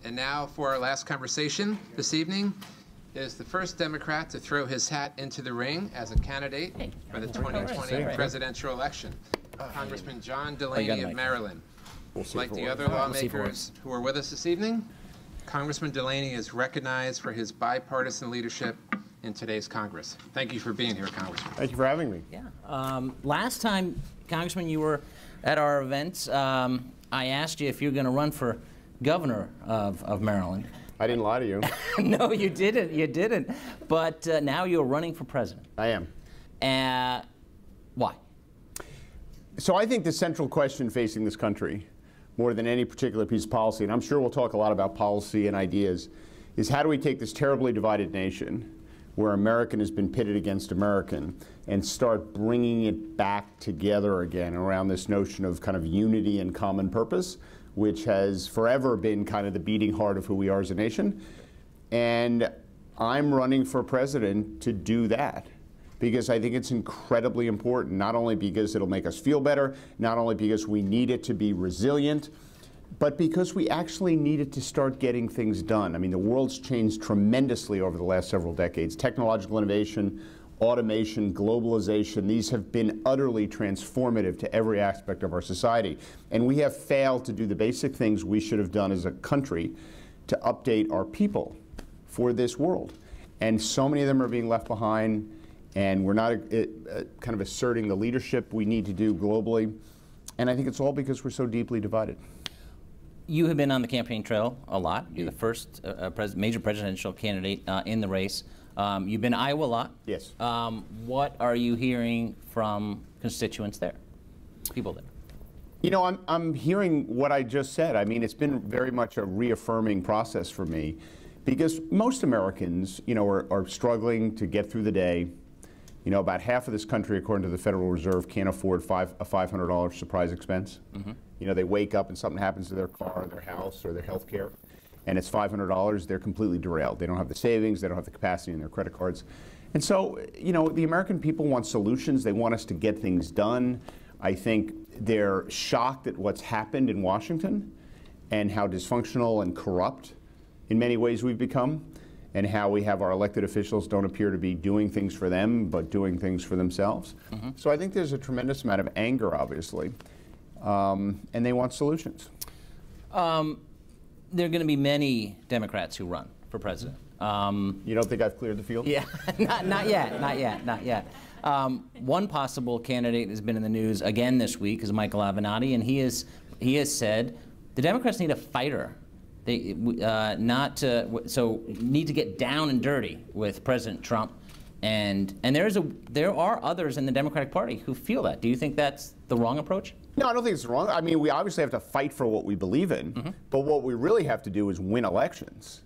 And now for our last conversation this evening is the first Democrat to throw his hat into the ring as a candidate for the 2020 presidential election, Congressman John Delaney of Maryland. Like the other lawmakers who are with us this evening, Congressman Delaney is recognized for his bipartisan leadership in today's Congress. Thank you for being here, Congressman. Thank you for having me. Yeah. Last time, Congressman, you were at our events, I asked you if you were going to run for governor of Maryland. I didn't lie to you. No, you didn't. You didn't. But now you're running for president. I am. Why? So I think the central question facing this country, more than any particular piece of policy, and I'm sure we'll talk a lot about policy and ideas, is how do we take this terribly divided nation, where American has been pitted against American, and start bringing it back together again around this notion of kind of unity and common purpose, which has forever been kind of the beating heart of who we are as a nation. And I'm running for president to do that, because I think it's incredibly important, not only because it'll make us feel better, not only because we need it to be resilient, but because we actually need it to start getting things done. I mean, the world's changed tremendously over the last several decades. Technological innovation, automation, globalization, these have been utterly transformative to every aspect of our society. And we have failed to do the basic things we should have done as a country to update our people for this world. And so many of them are being left behind, and we're not kind of asserting the leadership we need to do globally. And I think it's all because we're so deeply divided. You have been on the campaign trail a lot. You're the first major presidential candidate in the race. You've been in Iowa a lot. Yes. What are you hearing from constituents there, people there? You know, I'm hearing what I just said. I mean, it's been very much a reaffirming process for me, because most Americans, you know, are struggling to get through the day. You know, about half of this country, according to the Federal Reserve, can't afford a $500 surprise expense. Mm-hmm. You know, they wake up and something happens to their car, or their house, or their health care, and it's $500, they're completely derailed. They don't have the savings, they don't have the capacity in their credit cards. And so, you know, the American people want solutions. They want us to get things done. I think they're shocked at what's happened in Washington and how dysfunctional and corrupt in many ways we've become, and how we have our elected officials don't appear to be doing things for them, but doing things for themselves. Mm-hmm. So I think there's a tremendous amount of anger, obviously, and they want solutions. There are going to be many Democrats who run for president. You don't think I've cleared the field? Yeah, not yet. One possible candidate has been in the news again this week is Michael Avenatti, and he has said the Democrats need a fighter. They need to get down and dirty with President Trump, and there are others in the Democratic Party who feel that. Do you think that's the wrong approach? No, I don't think it's wrong. I mean, we obviously have to fight for what we believe in, mm-hmm. but what we really have to do is win elections.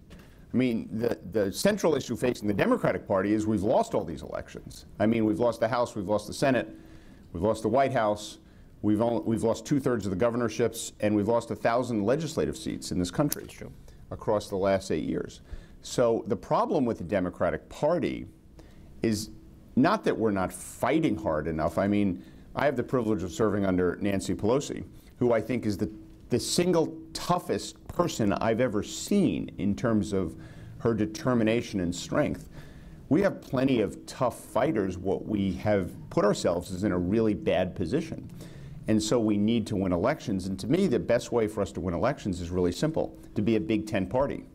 I mean, the central issue facing the Democratic Party is we've lost all these elections. I mean, we've lost the House, we've lost the Senate, we've lost the White House, we've lost 2/3 of the governorships, and we've lost 1,000 legislative seats in this country across the last 8 years. So the problem with the Democratic Party is not that we're not fighting hard enough. I mean, I have the privilege of serving under Nancy Pelosi, who I think is the single toughest person I've ever seen in terms of her determination and strength. We have plenty of tough fighters. What we have put ourselves is in a really bad position. And so we need to win elections. And to me, the best way for us to win elections is really simple, to be a Big Ten party.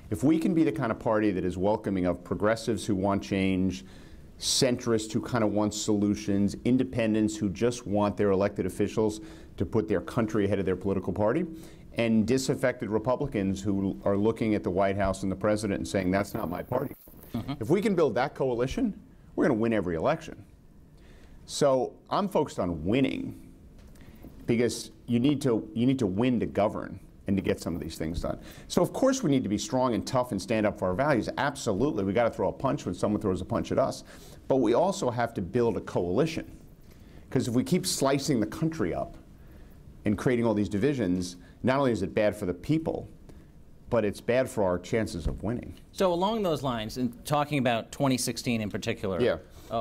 If we can be the kind of party that is welcoming of progressives who want change, centrists who kind of want solutions, independents who just want their elected officials to put their country ahead of their political party, and disaffected Republicans who are looking at the White House and the president and saying, that's not my party. Mm-hmm. If we can build that coalition, we're going to win every election. So I'm focused on winning, because you need to win to govern and to get some of these things done. So of course we need to be strong and tough and stand up for our values. Absolutely, we got to throw a punch when someone throws a punch at us. But we also have to build a coalition, because if we keep slicing the country up and creating all these divisions, not only is it bad for the people, but it's bad for our chances of winning. So along those lines, and talking about 2016 in particular, yeah.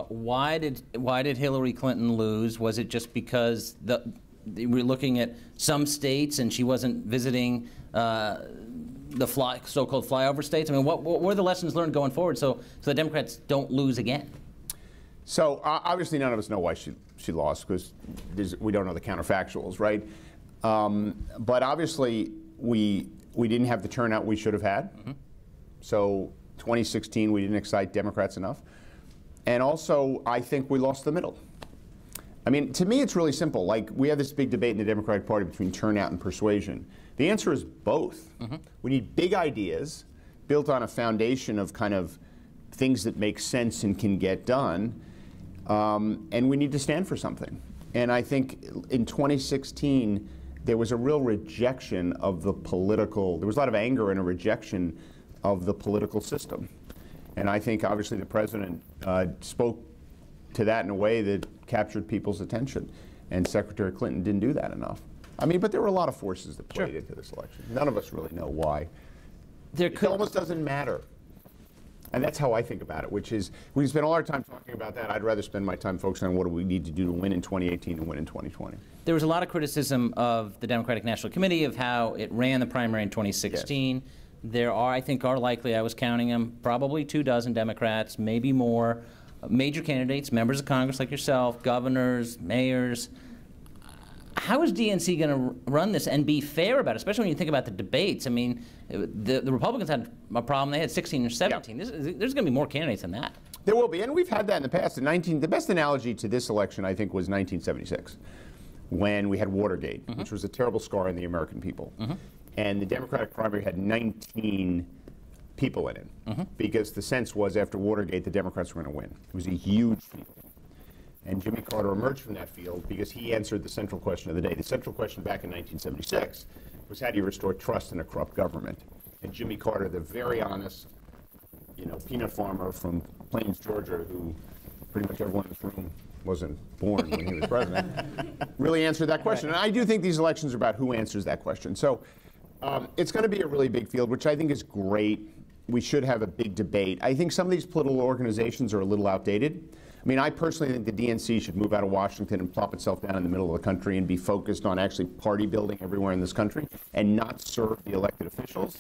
Why did Hillary Clinton lose? Was it just because we're looking at some states and she wasn't visiting the so-called flyover states? I mean, what were the lessons learned going forward so the Democrats don't lose again? So obviously none of us know why she lost, because we don't know the counterfactuals, right? But obviously we didn't have the turnout we should have had. Mm-hmm. So 2016 we didn't excite Democrats enough. And also I think we lost the middle. I mean, to me it's really simple. Like, we have this big debate in the Democratic Party between turnout and persuasion. The answer is both. Mm-hmm. We need big ideas built on a foundation of kind of things that make sense and can get done. And we need to stand for something. And I think in 2016, there was a real rejection of the political, there was a lot of anger and a rejection of the political system. And I think obviously the president spoke to that in a way that captured people's attention. And Secretary Clinton didn't do that enough. I mean, but there were a lot of forces that played into this election. None of us really know why. It almost doesn't matter. And that's how I think about it, which is, we spend all our time talking about that. I'd rather spend my time focusing on what do we need to do to win in 2018 and win in 2020. There was a lot of criticism of the Democratic National Committee of how it ran the primary in 2016. Yes. There are, I think, are likely, I was counting them, probably 24 Democrats, maybe more, major candidates, members of Congress like yourself, governors, mayors. How is DNC going to run this and be fair about it, especially when you think about the debates? I mean, the Republicans had a problem. They had 16 or 17. Yeah. There's going to be more candidates than that. There will be, and we've had that in the past. The best analogy to this election, I think, was 1976, when we had Watergate, mm-hmm. which was a terrible scar on the American people. Mm-hmm. And the Democratic primary had 19 people in it, mm-hmm. because the sense was after Watergate, the Democrats were going to win. It was a huge field. And Jimmy Carter emerged from that field because he answered the central question of the day. The central question back in 1976 was, how do you restore trust in a corrupt government? And Jimmy Carter, the very honest, peanut farmer from Plains, Georgia, who pretty much everyone in this room wasn't born when he was president, really answered that question. And I do think these elections are about who answers that question. So it's going to be a really big field, which I think is great. We should have a big debate. I think some of these political organizations are a little outdated. I mean, I personally think the DNC should move out of Washington and plop itself down in the middle of the country and be focused on actually party building everywhere in this country and not serve the elected officials.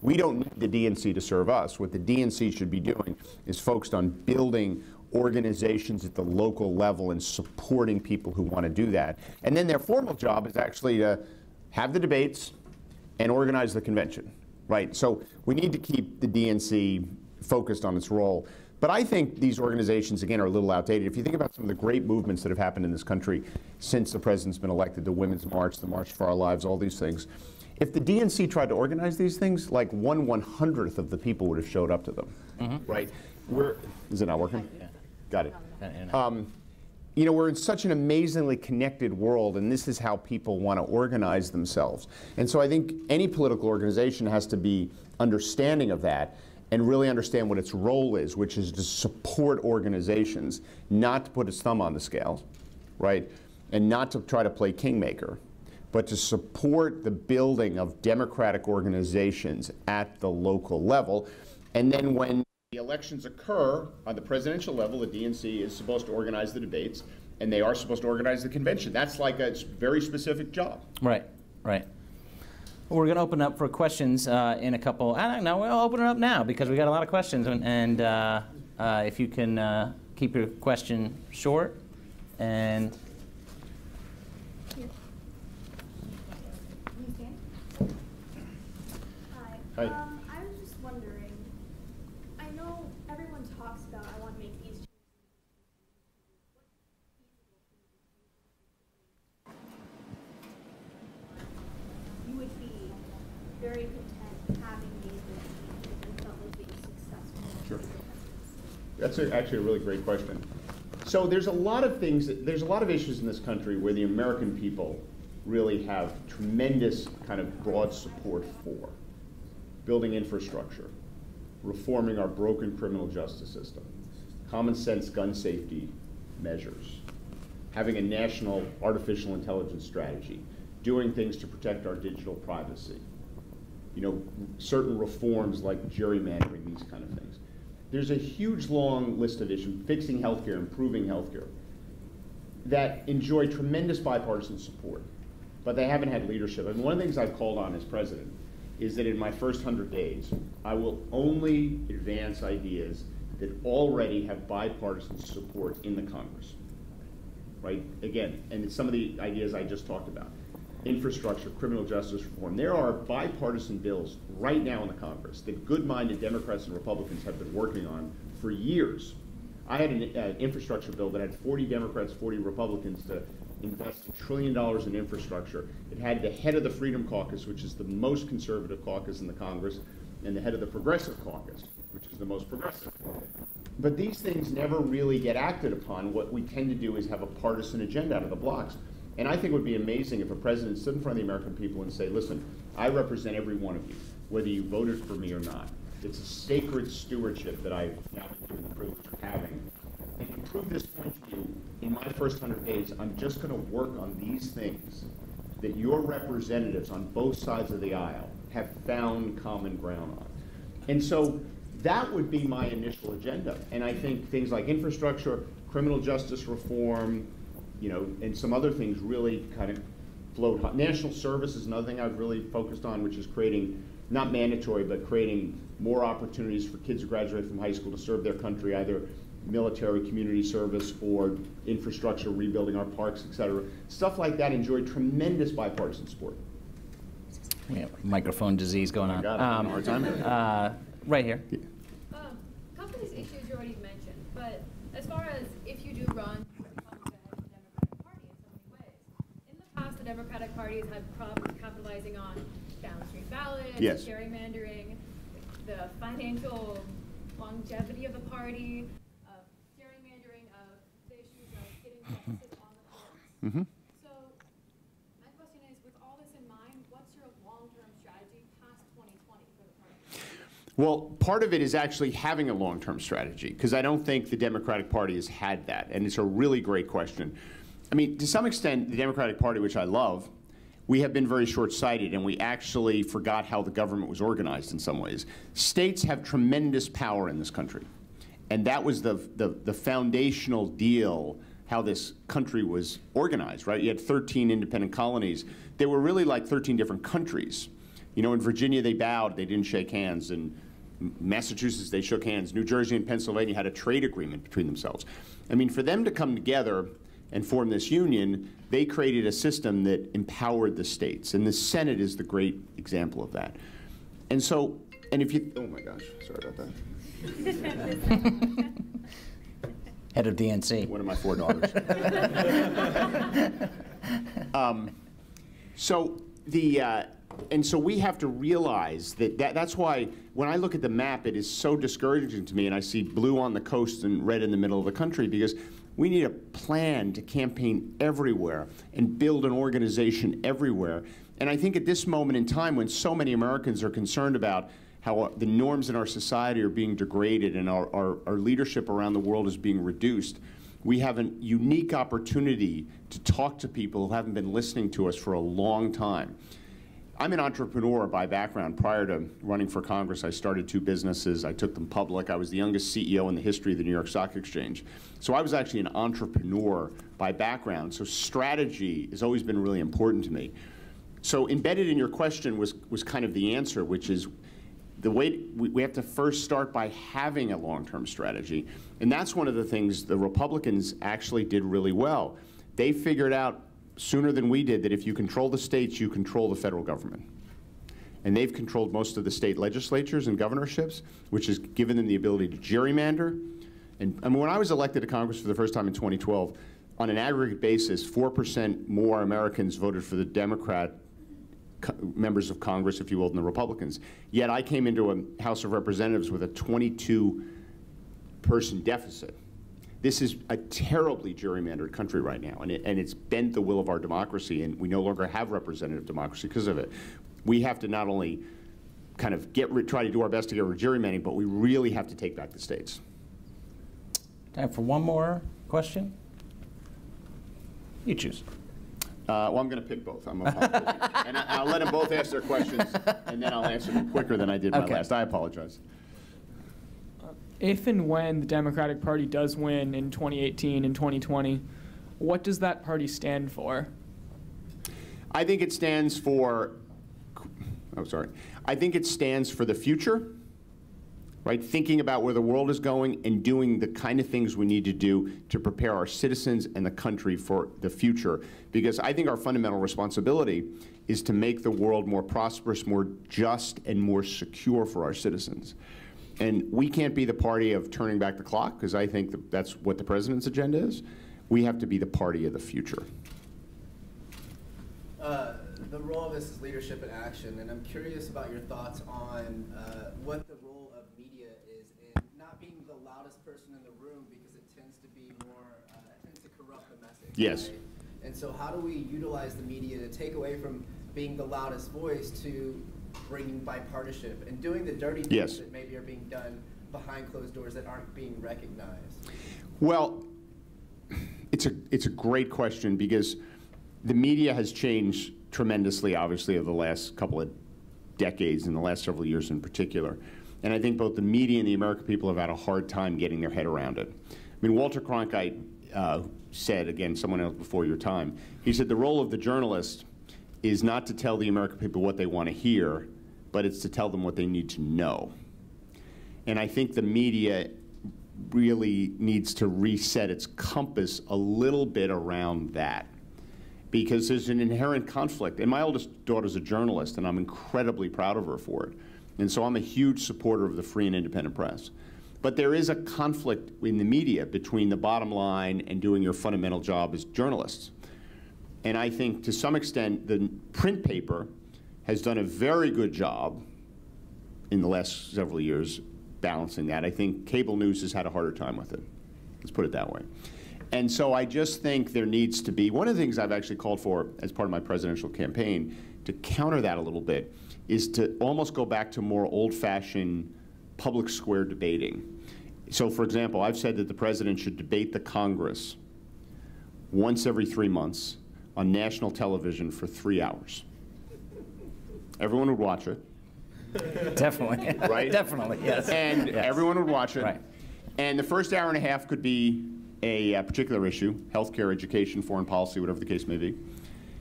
We don't need the DNC to serve us. What the DNC should be doing is focused on building organizations at the local level and supporting people who want to do that. And then their formal job is actually to have the debates and organize the convention, right? So we need to keep the DNC focused on its role. But I think these organizations, again, are a little outdated. If you think about some of the great movements that have happened in this country since the president's been elected, the Women's March, the March for Our Lives, all these things, if the DNC tried to organize these things, like 1/100th of the people would have showed up to them, mm-hmm. right? Is it not working? Yeah. Got it. We're in such an amazingly connected world, and this is how people want to organize themselves. And so I think any political organization has to be understanding of that and really understand what its role is, which is to support organizations, not to put its thumb on the scale, right? And not to try to play kingmaker, but to support the building of democratic organizations at the local level. And then when the elections occur on the presidential level, the DNC is supposed to organize the debates, and they are supposed to organize the convention. That's like a very specific job. Right, right. We're going to open up for questions in a couple. No, we'll open it up now because we got a lot of questions. And if you can keep your question short and. Hi. I was just wondering. I know everyone talks about I want to make these. You would be very content having made the changes and felt like being successful. Sure. That's actually a really great question. So there's a lot of issues in this country where the American people really have tremendous kind of broad support for. Building infrastructure, reforming our broken criminal justice system, common sense gun safety measures, having a national artificial intelligence strategy, doing things to protect our digital privacy, certain reforms like gerrymandering, these kind of things. There's a huge long list of issues, fixing healthcare, improving healthcare, that enjoy tremendous bipartisan support, but they haven't had leadership. And one of the things I've called on as president is that in my first 100 days, I will only advance ideas that already have bipartisan support in the Congress, right? Again, and it's some of the ideas I just talked about. Infrastructure, criminal justice reform. There are bipartisan bills right now in the Congress that good-minded Democrats and Republicans have been working on for years. I had an infrastructure bill that had 40 Democrats, 40 Republicans to invest $1 trillion in infrastructure. It had the head of the Freedom Caucus, which is the most conservative caucus in the Congress, and the head of the Progressive Caucus, which is the most progressive. But these things never really get acted upon. What we tend to do is have a partisan agenda out of the blocks. And I think it would be amazing if a president stood in front of the American people and say, listen, I represent every one of you, whether you voted for me or not. It's a sacred stewardship that I've now been given the privilege of having. And to prove this point to you, in my first 100 days, I'm just going to work on these things that your representatives on both sides of the aisle have found common ground on. And so that would be my initial agenda. And I think things like infrastructure, criminal justice reform, you know, and some other things really kind of float hot. National service is another thing I've really focused on, which is creating, not mandatory, but creating more opportunities for kids who graduate from high school to serve their country, either military, community service, or infrastructure, rebuilding our parks, et cetera. Stuff like that enjoyed tremendous bipartisan support. We have microphone disease going on. Hard time. Right here. Yeah. A couple of these issues you already mentioned, but as far as if you do run to become the head of the Democratic Party in so many ways, in the past the Democratic parties had problems capitalizing on downstream ballots, yes, gerrymandering, the financial longevity of the party, gerrymandering of the issues of getting deficits on the courts. Mm-hmm. So my question is, with all this in mind, what's your long-term strategy past 2020 for the party? Well, part of it is actually having a long-term strategy, because I don't think the Democratic Party has had that, and it's a really great question. I mean, to some extent, the Democratic Party, which I love, we have been very short-sighted, and we actually forgot how the government was organized in some ways. States have tremendous power in this country, and that was the foundational deal, how this country was organized, right? You had 13 independent colonies. They were really like 13 different countries. You know, in Virginia, they bowed, they didn't shake hands. In Massachusetts, they shook hands. New Jersey and Pennsylvania had a trade agreement between themselves. I mean, for them to come together and form this union, they created a system that empowered the states. And the Senate is the great example of that. And so, and if you, oh my gosh, sorry about that. Head of DNC. One of my 4 daughters. And so we have to realize that's why when I look at the map, it is so discouraging to me, and I see blue on the coast and red in the middle of the country, because we need a plan to campaign everywhere and build an organization everywhere. And I think at this moment in time, when so many Americans are concerned about how the norms in our society are being degraded and our leadership around the world is being reduced, we have a unique opportunity to talk to people who haven't been listening to us for a long time. I'm an entrepreneur by background. Prior to running for Congress, I started 2 businesses. I took them public. I was the youngest CEO in the history of the New York Stock Exchange. So I was actually an entrepreneur by background. So strategy has always been really important to me. So embedded in your question was kind of the answer, which is the way we have to first start by having a long-term strategy. And that's one of the things the Republicans actually did really well. They figured out sooner than we did that if you control the states, you control the federal government. And they've controlled most of the state legislatures and governorships, which has given them the ability to gerrymander. And I mean, when I was elected to Congress for the first time in 2012, on an aggregate basis, 4% more Americans voted for the Democrat members of Congress, if you will, than the Republicans. Yet I came into a House of Representatives with a 22-person deficit. This is a terribly gerrymandered country right now, and it's bent the will of our democracy, and we no longer have representative democracy because of it. We have to not only kind of try to do our best to get rid of gerrymandering, but we really have to take back the states. Time for one more question. You choose. Well, I'm going to pick both. I'm apologizing. And I'll let them both ask their questions, and then I'll answer them quicker than I did my last. I apologize. If and when the Democratic Party does win in 2018 and 2020, what does that party stand for? I think it stands for, I think it stands for the future, right? Thinking about where the world is going and doing the kind of things we need to do to prepare our citizens and the country for the future. Because I think our fundamental responsibility is to make the world more prosperous, more just, and more secure for our citizens. And we can't be the party of turning back the clock, because I think that's what the president's agenda is. We have to be the party of the future. The role of this is leadership and action, and I'm curious about your thoughts on what the role of media is in not being the loudest person in the room, because it tends to be more, it tends to corrupt the message. Yes. Right? And so how do we utilize the media to take away from being the loudest voice to bringing bipartisanship and doing the dirty things Yes. that maybe are being done behind closed doors that aren't being recognized? Well, it's a great question, because the media has changed tremendously, obviously, over the last couple of decades, in the last several years in particular. And I think both the media and the American people have had a hard time getting their head around it. I mean, Walter Cronkite said, again, someone else before your time, he said the role of the journalist is not to tell the American people what they want to hear, but it's to tell them what they need to know. And I think the media really needs to reset its compass a little bit around that, because there's an inherent conflict. And my oldest daughter's a journalist, and I'm incredibly proud of her for it. And so I'm a huge supporter of the free and independent press. But there is a conflict in the media between the bottom line and doing your fundamental job as journalists. And I think to some extent the print paper has done a very good job in the last several years balancing that. I think cable news has had a harder time with it. Let's put it that way. And so I just think there needs to be, one of the things I've actually called for as part of my presidential campaign to counter that a little bit is to almost go back to more old-fashioned public square debating. So for example, I've said that the president should debate the Congress once every 3 months on national television for 3 hours. Everyone would watch it. Definitely. Right? Definitely, yes. And yes. everyone would watch it. Right. And the first hour and a half could be a particular issue, healthcare, education, foreign policy, whatever the case may be,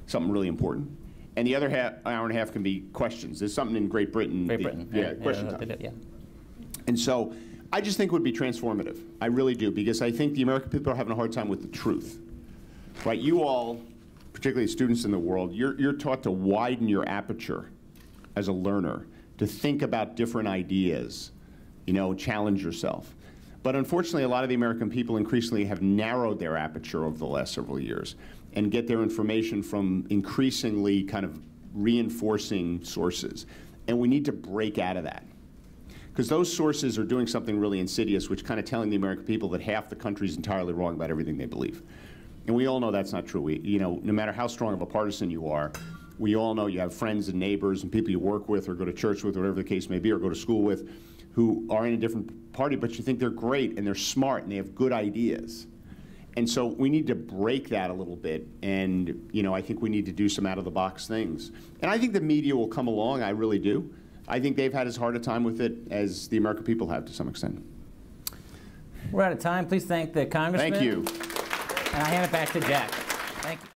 something really important. And the other hour and a half can be questions. There's something in Great Britain. Yeah, question time. Yeah. And so I just think it would be transformative. I really do, because I think the American people are having a hard time with the truth. Right? You all, particularly students in the world, you're taught to widen your aperture as a learner, to think about different ideas, you know, challenge yourself. But unfortunately, a lot of the American people increasingly have narrowed their aperture over the last several years and get their information from increasingly kind of reinforcing sources. And we need to break out of that, because those sources are doing something really insidious, which kind of telling the American people that half the country is entirely wrong about everything they believe. And we all know that's not true. You know, no matter how strong of a partisan you are, we all know you have friends and neighbors and people you work with or go to church with, or whatever the case may be, or go to school with, who are in a different party, but you think they're great and they're smart and they have good ideas. And so we need to break that a little bit, and you know, I think we need to do some out-of-the-box things. And I think the media will come along, I really do. I think they've had as hard a time with it as the American people have to some extent. We're out of time. Please thank the Congressman. Thank you. And I hand it back to Jack. Thank you.